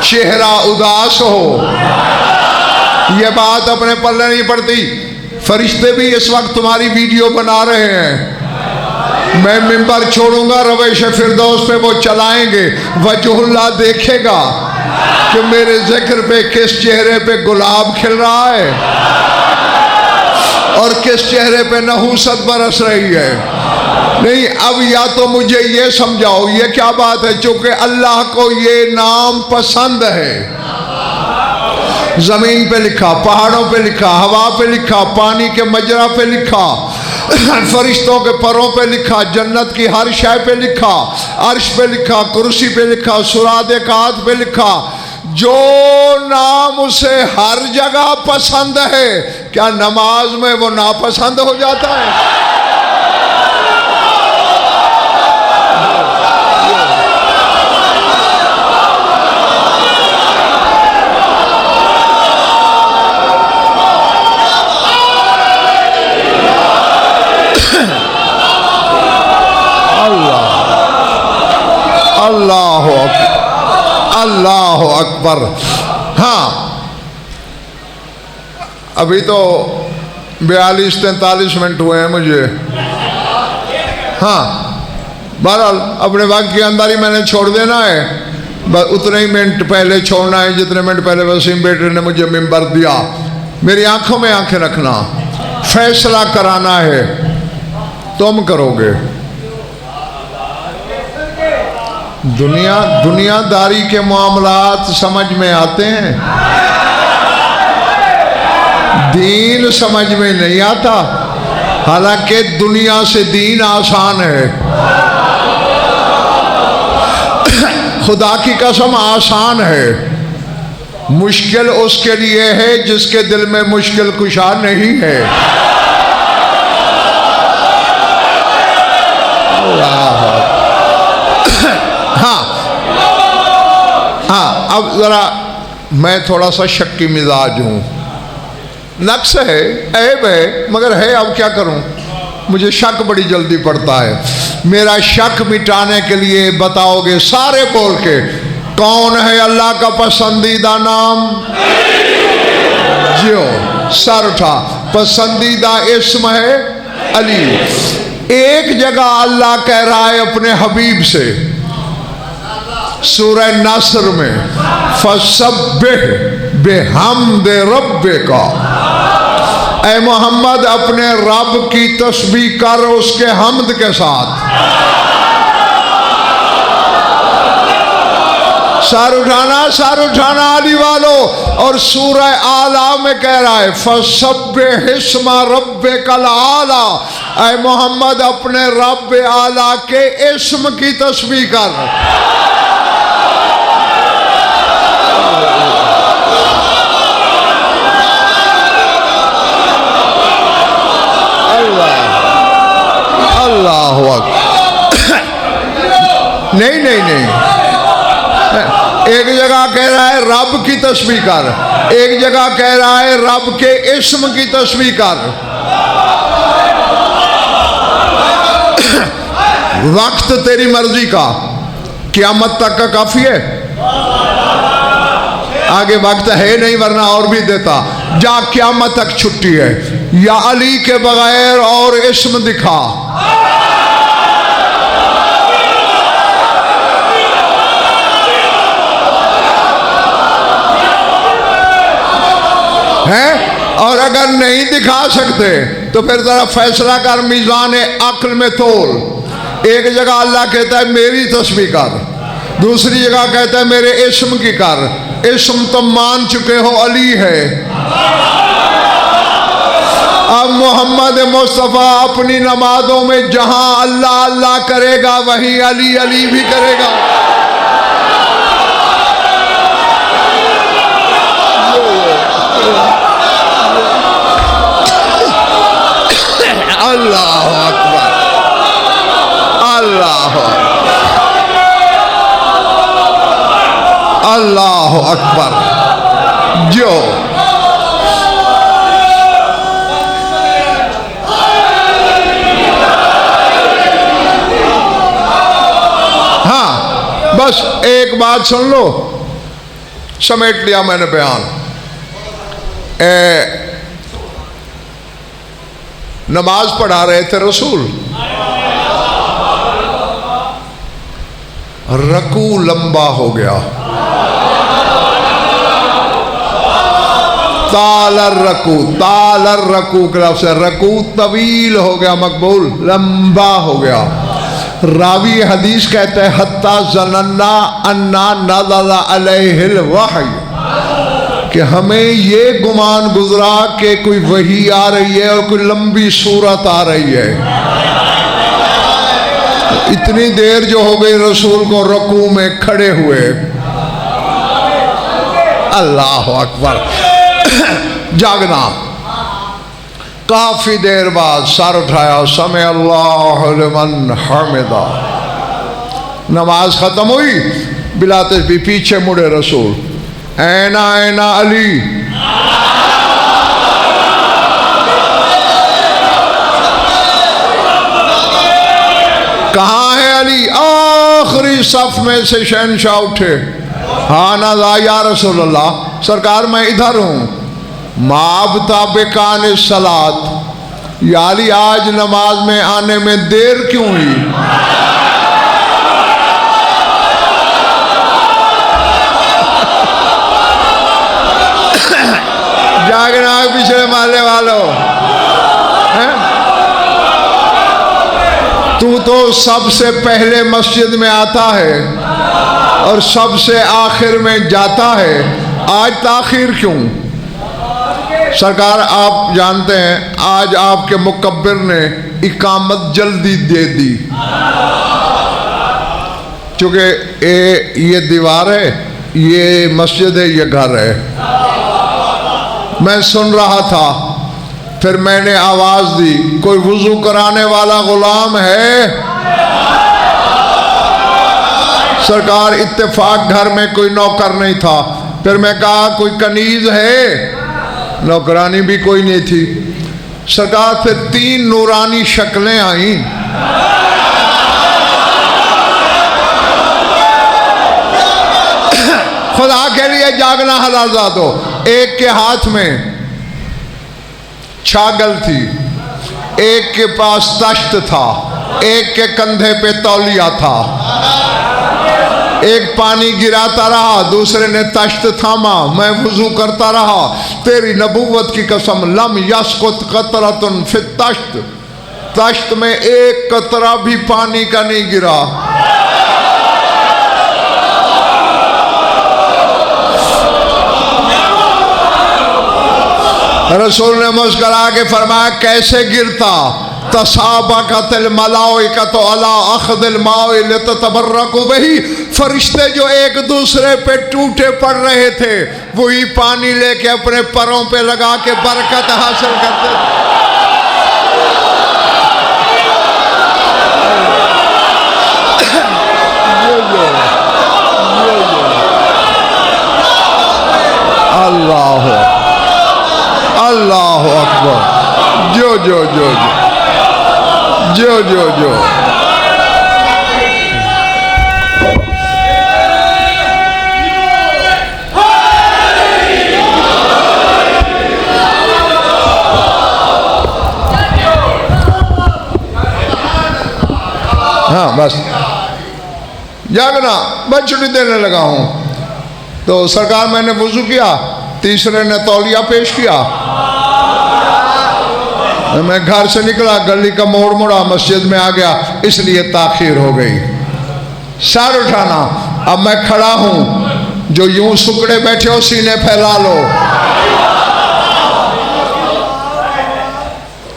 चेहरा उदास हो, यह बात अपने पल्ले नहीं पड़ती। फरिश्ते भी इस वक्त तुम्हारी वीडियो बना रहे हैं। मैं मिंबर छोड़ूंगा, रवेश फिरदौस पे वो चलाएंगे, वजहुल्लाह देखेगा कि मेरे जिक्र पे किस चेहरे पे गुलाब खिल रहा है और किस चेहरे पे नहूसत बरस रही है। नहीं, अब या तो मुझे ये समझाओ ये क्या बात है? चूंकि अल्लाह को ये नाम पसंद है। जमीन पे लिखा, पहाड़ों पे लिखा, हवा पे लिखा, पानी के मजरा पे लिखा, फरिश्तों के परों पे लिखा, जन्नत की हर शय पे लिखा, अर्श पे लिखा, कुर्सी पे लिखा, सुरादे कात पे लिखा, जो नाम उसे हर जगह पसंद है, क्या नमाज में वो नापसंद हो जाता है? अल्लाह अकबर। हाँ, अभी तो 42-43 मिनट हुए हैं मुझे। हाँ, बहरहाल अपने वक्त के अंदर ही मैंने छोड़ देना है, बस उतने ही मिनट पहले छोड़ना है जितने मिनट पहले वसीम बेटे ने मुझे मिंबर दिया। मेरी आंखों में आंखें रखना, फैसला कराना है, तुम करोगे। दुनियादारी के मामलात समझ में आते हैं, दीन समझ में नहीं आता। हालांकि दुनिया से दीन आसान है, खुदा की कसम आसान है। मुश्किल उसके लिए है जिसके दिल में मुश्किल कुशा नहीं है। हाँ, अब ज़रा मैं थोड़ा सा शक्की मिजाज हूँ, नक्स है, ऐब है, मगर है, अब क्या करूँ। मुझे शक बड़ी जल्दी पड़ता है। मेरा शक मिटाने के लिए बताओगे सारे बोल के, कौन है अल्लाह का पसंदीदा नाम? जो सर उठा, पसंदीदा इस्म है अली। एक जगह अल्लाह कह रहा है अपने हबीब से, सूरह नस्र में, फसब्बिह बिहम्दि रब्बिका, ऐ मोहम्मद अपने रब की तस्बीह कर उसके हम्द के साथ। सर उठाना अली वालों। और सूरह आला में कह रहा है, फसब्बिह इस्मा रब्बिकल आला, ऐ मोहम्मद अपने रब आला के इस्म की तस्बीह कर। अल्लाह नहीं, एक जगह कह रहा है रब की तस्बीह कर, एक जगह कह रहा है रब के इस्म की तस्बीह कर। वक्त तेरी मर्जी का, क़यामत तक का काफी है, आगे वक्त है नहीं, वरना और भी देता। जा, क़यामत तक छुट्टी है। या अली के बगैर और इस्म दिखा। है, और अगर नहीं दिखा सकते तो फिर जरा फैसला कर, मीज़ान अक्ल में तोल। एक जगह अल्लाह कहता है मेरी तस्बीह कर, दूसरी जगह कहता है मेरे इस्म की कर। इस्म तो मान चुके हो अली है। अब मोहम्मद मुस्तफ़ा अपनी नमाजों में जहां अल्लाह अल्लाह करेगा वहीं अली अली भी करेगा। अल्लाह अकबर, अल्लाह अकबर। जो हाँ, बस एक बात सुन लो, समेट लिया मैंने बयान। नमाज पढ़ा रहे थे रसूल, रकू लंबा हो गया, तालर रकू के लफ्ज़ से रकू तवील हो गया, मकबूल लंबा हो गया। रावी हदीस कहते हैं हत्ता ज़नन्ना अन्ना नज़ला अलैहिल वही, कि हमें ये गुमान गुजरा कि कोई वही आ रही है और कोई लंबी सूरत आ रही है। इतनी देर जो हो गई रसूल को रकू में खड़े हुए, अल्लाह अकबर। जागना। काफी देर बाद सर उठाया, समय अल्लाह लिमन हमिदा। नमाज खत्म हुई, बिलाते भी पीछे मुड़े रसूल, ऐना ऐना अली, कहाँ है अली? आखिरी सफ में से शहनशाह उठे, हाँ ना या रसूल अल्लाह, सरकार मैं इधर हूँ। माबता बेकान सलात, या अली आज नमाज में आने में देर क्यों हुई? जागना पिछले माले वालों, तू तो सबसे पहले मस्जिद में आता है और सबसे आखिर में जाता है, आज ताखीर क्यों? सरकार आप जानते हैं आज आपके मुकब्बिर ने इकामत जल्दी दे दी, क्योंकि ये दीवार है, ये मस्जिद है, ये घर है। मैं सुन रहा था, फिर मैंने आवाज दी, कोई वुजू कराने वाला गुलाम है? सरकार इत्तेफाक घर में कोई नौकर नहीं था। फिर मैं कहा कोई कनीज है? नौकरानी भी कोई नहीं थी। सरकार फिर 3 नूरानी शक्लें आई। खुदा के लिए जागना हलाजा दो। एक के हाथ में छागल थी, एक के पास तश्त था, एक के कंधे पे तौलिया था। एक पानी गिराता रहा, दूसरे ने तश्त थामा, मैं वुजू करता रहा। तेरी नबूवत की कसम, लम यस्कुत कतरतुन फित तश्त, तश्त में एक कतरा भी पानी का नहीं गिरा। रसूल ने मुस्कुरा के फरमाया कैसे गिरता? तसाबकतिल मलाइकतु अला अखदिल माइ लिततबर्रकु बिही, फरिश्ते जो एक दूसरे पे टूटे पड़ रहे थे वही पानी लेके अपने परों पे लगा के बरकत हासिल करते थे। अल्लाह अल्लाह अकबर। जो जो जो जो जो जो जो हाँ बस जागना। मैं छुट्टी देने लगा हूँ तो सरकार मैंने वुजू किया, तीसरे ने तौलिया पेश किया। मैं घर से निकला, गली का मोड़ मुड़ा, मस्जिद में आ गया, इसलिए ताखीर हो गई। सर उठाना। अब मैं खड़ा हूं, जो यूं सुकड़े बैठे हो सीने फैला लो।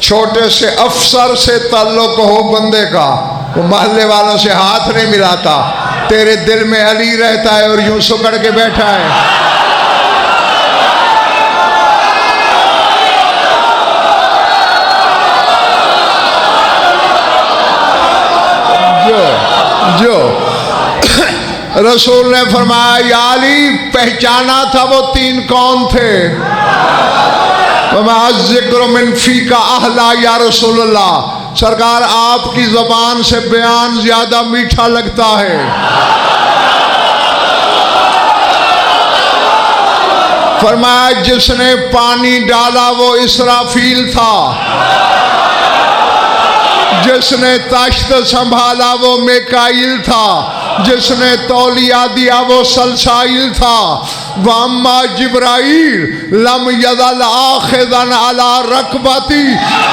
छोटे से अफसर से ताल्लुक हो बंदे का, वो मोहल्ले वालों से हाथ नहीं मिलाता, तेरे दिल में अली रहता है और यूं सुकड़ के बैठा है। जो रसूल ने फरमाया या अली, पहचाना था वो 3 कौन थे? जिक्र मिन फी का अहला या रसूलल्लाह, सरकार आपकी जबान से बयान ज्यादा मीठा लगता है। फरमाया जिसने पानी डाला वो इसराफील था, जिसने तश्त संभाला वो मिकाईल था, जिसने तौलिया दिया वो सलसाइल था। वम्मा जिब्राइल लम यदल आखिदन अला रकबती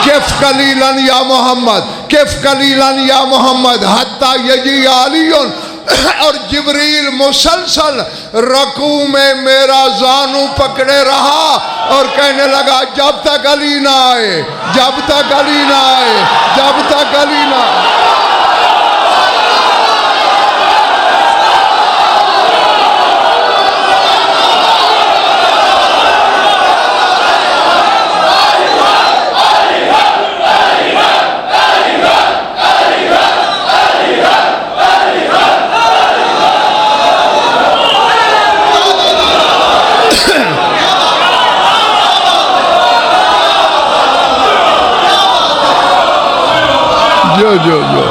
किफ कलीलन या मोहम्मद, किफ कलीलन या मोहम्मद हत्ता यजी अलीउन। और जिब्रील मुसलसल रकू में मेरा जानू पकड़े रहा और कहने लगा जब तक अली ना आए, जब तक अली ना आए, जब तक अली ना आए। जो जो जो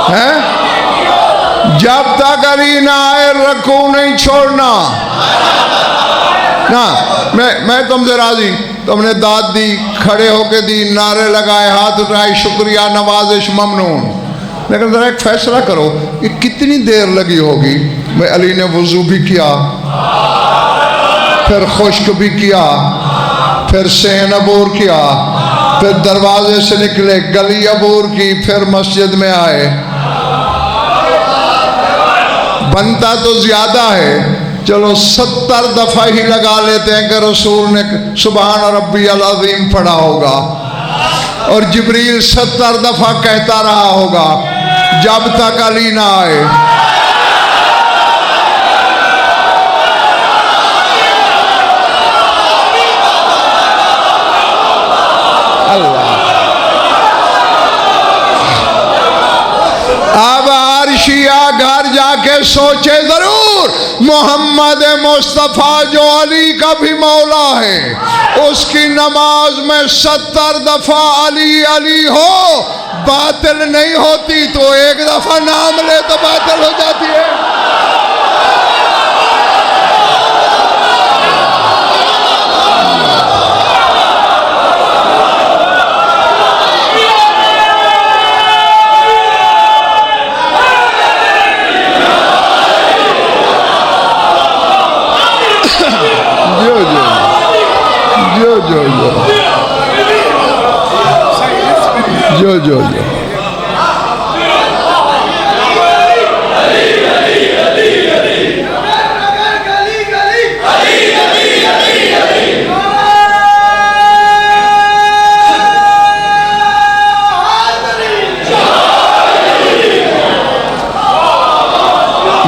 है, जब तक अली ना आए रकू नहीं छोड़ना ना। मैं तुमसे राजी, तुमने दाद दी, खड़े होके दी, नारे लगाए, हाथ उठाए, शुक्रिया, नवाजिश, ममनून, लेकिन जरा एक फैसला करो कि कितनी देर लगी होगी। मैं अली ने वुजू भी किया, फिर खुश्क भी किया, फिर सेहन अबूर किया, फिर दरवाजे से निकले, गली अबूर की, फिर मस्जिद में आए। बनता तो ज्यादा है, चलो 70 दफा ही लगा लेते हैं कि रसूल ने सुभान रब्बियल अज़ीम पढ़ा होगा और जिब्रील 70 दफा कहता रहा होगा जब तक अली ना आए। अब अर्शिया घर जाके सोचे जरूर, मोहम्मद मुस्तफ़ा जो अली का भी मौला है, उसकी नमाज में 70 दफा अली अली हो, बातिल नहीं होती, तो एक दफा नाम ले तो बातिल हो जाती है। जो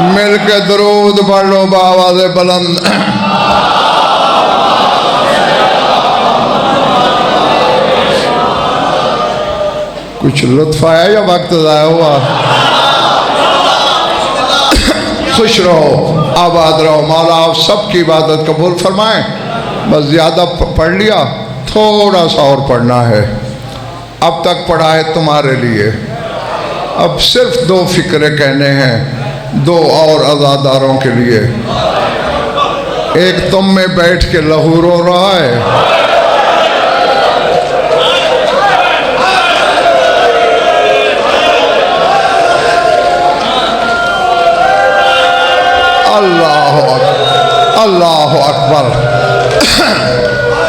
मिलके दरूद पढ़ लो बावाज़े बुलंद। कुछ लुत्फ आया या वक्त ज़ाया हुआ? खुश रहो, आबाद रहो, मौला आप सबकी इबादत कबूल फरमाएं। बस ज़्यादा पढ़ लिया, थोड़ा सा और पढ़ना है। अब तक पढ़ा है तुम्हारे लिए, अब सिर्फ 2 फिक्रे कहने हैं, 2 और अज़ादारों के लिए। एक तुम में बैठ के लहू रो रहा है, अल्लाह अकबर,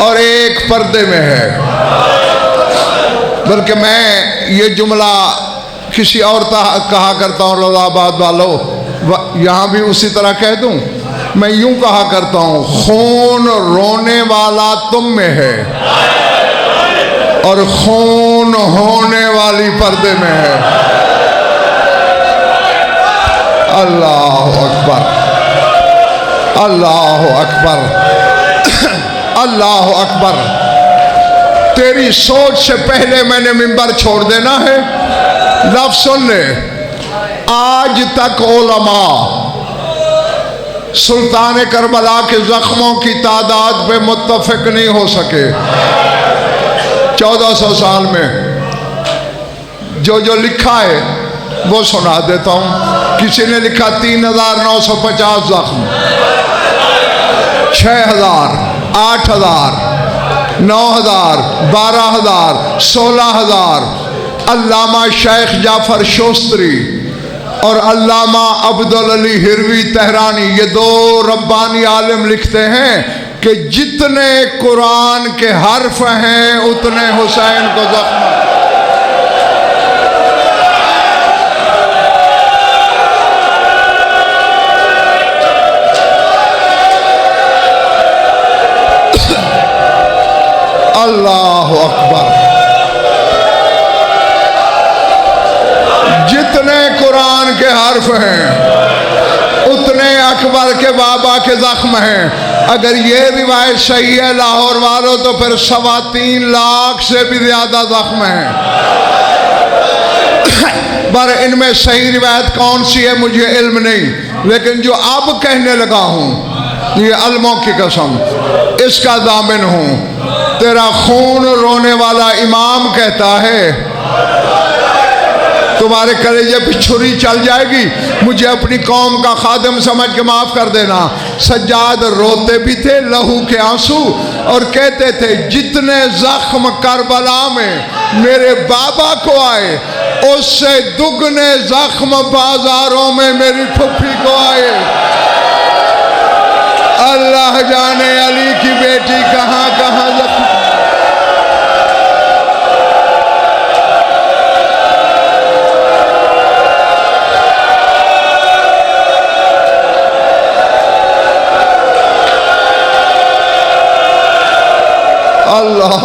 और एक पर्दे में है। बल्कि मैं ये जुमला किसी और कहा करता हूँ, रज़ाबाद वालों, यहाँ भी उसी तरह कह दूँ। मैं यूं कहा करता हूँ, खून रोने वाला तुम में है और खून होने वाली पर्दे में है। अल्लाह अकबर, अल्लाह अकबर, अल्लाह अकबर। तेरी सोच से पहले मैंने मिंबर छोड़ देना है। लफ्ज़ सुन ले, आज तक उलमा सुल्तान करबला के जख्मों की तादाद पे मुत्तफिक नहीं हो सके। 1400 साल में जो जो लिखा है वो सुना देता हूँ। किसी ने लिखा 3950 जख्म, 6000, 8000, 9000, 12000, 16000। अल्लामा शेख जाफर शोस्तरी और अल्लामा अब्दुल अली हिरवी तेहरानी, ये 2 रब्बानी आलिम लिखते हैं कि जितने कुरान के हर्फ हैं उतने हुसैन को जख्म। अल्लाह अकबर। जितने कुरान के हर्फ हैं उतने अकबर के बाबा के जख्म हैं। अगर ये रिवायत सही है लाहौर वालों, तो फिर 3.25 लाख से भी ज्यादा जख्म हैं। पर इनमें सही रिवायत कौन सी है मुझे इल्म नहीं, लेकिन जो अब कहने लगा हूं ये अलमों की कसम, इसका दामिन हूँ। तेरा खून रोने वाला इमाम कहता है तुम्हारे कलेजे पे छुरी चल जाएगी, मुझे अपनी कौम का खादिम समझ के माफ कर देना। सज्जाद रोते भी थे लहू के आंसू और कहते थे जितने जख्म करबला में मेरे बाबा को आए उससे दुगने जख्म बाजारों में मेरी फुफी को आए। अल्लाह जाने अली की बेटी कहाँ कहाँ जख्म। अल्लाह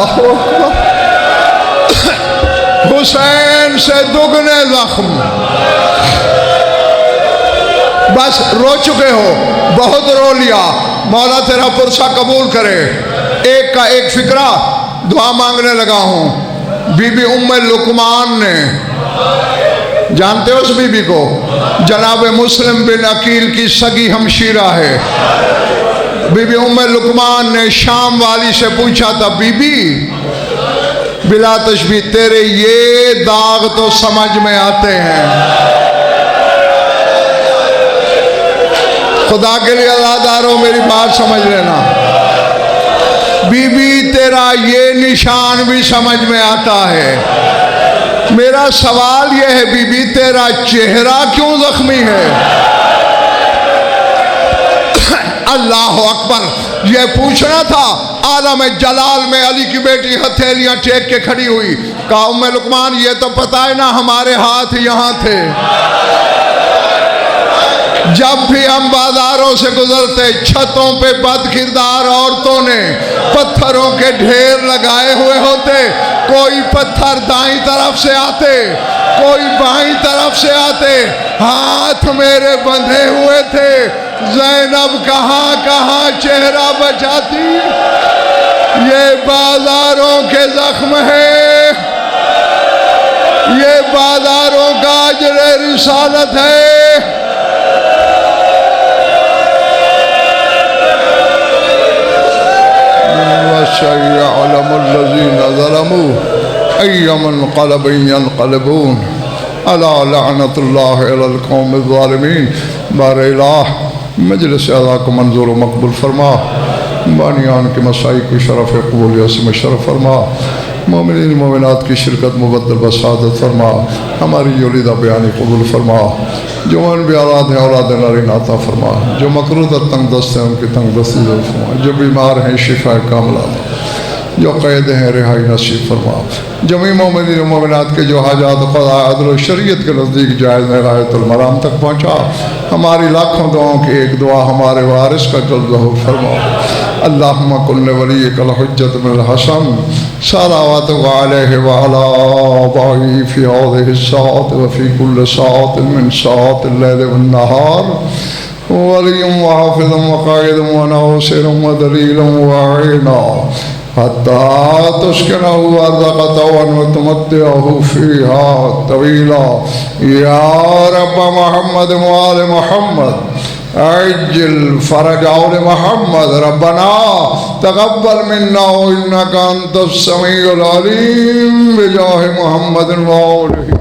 हुसैन से दुगने जख्म। बस रो चुके हो, बहुत रो लिया, मौला तेरा पुरसा कबूल करे। एक का एक फिक्रा दुआ मांगने लगा हूँ। बीबी उम्मे लुकमान ने, जानते हो उस बीबी को? जनाब मुस्लिम बिन अकील की सगी हमशीरा है। बीबी उम्मे लुकमान ने शाम वाली से पूछा था, बीबी बिला तशबी तेरे ये दाग तो समझ में आते हैं, खुदा के लिए अज़ादारों मेरी बात समझ लेना। बीबी तेरा ये निशान भी समझ में आता है। मेरा सवाल यह है बीबी तेरा चेहरा क्यों जख्मी है? अल्लाह अकबर, यह पूछना था। आलम जलाल में अली की बेटी हथेलियां टेक के खड़ी हुई। कहा उम्मे लुकमान ये तो पता है ना हमारे हाथ यहाँ थे, जब भी हम बाजारों से गुजरते छतों पे बदकिरदार औरतों ने पत्थरों के ढेर लगाए हुए होते। कोई पत्थर दाईं तरफ से आते, कोई बाईं तरफ से आते, हाथ मेरे बंधे हुए थे। ज़ैनब कहाँ कहाँ चेहरा बचाती। ये बाजारों के जख्म है, ये बाजारों का अजर रिसालत है। मजलिस अज़ा को मंजूर व मकबूल फरमा, बानियान के मसाई को शरफ़ कबूलियत से मुशर्रफ फरमा, मोमिनीन मोमिनात की शिरकत मुबद्दल बसादत फरमा, हमारी योलिदा बयानी कबूल फरमा, जो मन भी औलाद हैं औलाद नारीन अता फरमा, जो मकरूद और तंग दस्त हैं उनकी तंग दस्ती दूर फरमा, जो बीमार हैं शिफा कामिला, जो कैद हैं रिहाई नसीब फरमा, जमी मोमिनीन मोमिनात के जो हाजात क़ज़ा अदल और शरीयत के नज़दीक जायज़ गायतुल मराम तक पहुँचा। हमारी लाखों दुआओं की एक दुआ हमारे वारिस का जल्द ज़हूर फरमा। अल्लाहुम्मा कुल्ले वलिय्यिकल हुज्जत बिन हसन सलावतु अलैहि व अला आबाइहि फी हाज़िहि स्साअत व फी कुल्लि साअतिन मिन साअतिल लैलि वन नहार वलिय्युन व हाफ़िज़ुन व क़ाइदुन व नासिरुन व दलीलुन व अईना हत्ता तुस्किनहु अर्ज़क़तहु व तुमत्तिअहु फ़ीहा तवीला। या रब्ब मुहम्मद व आल मुहम्मद अज्जिल फरज आल मुहम्मद रब्बना तक़ब्बल मिन्ना इन्नका अंतस समीउल अलीम बिजाहि मुहम्मद व आलिहि।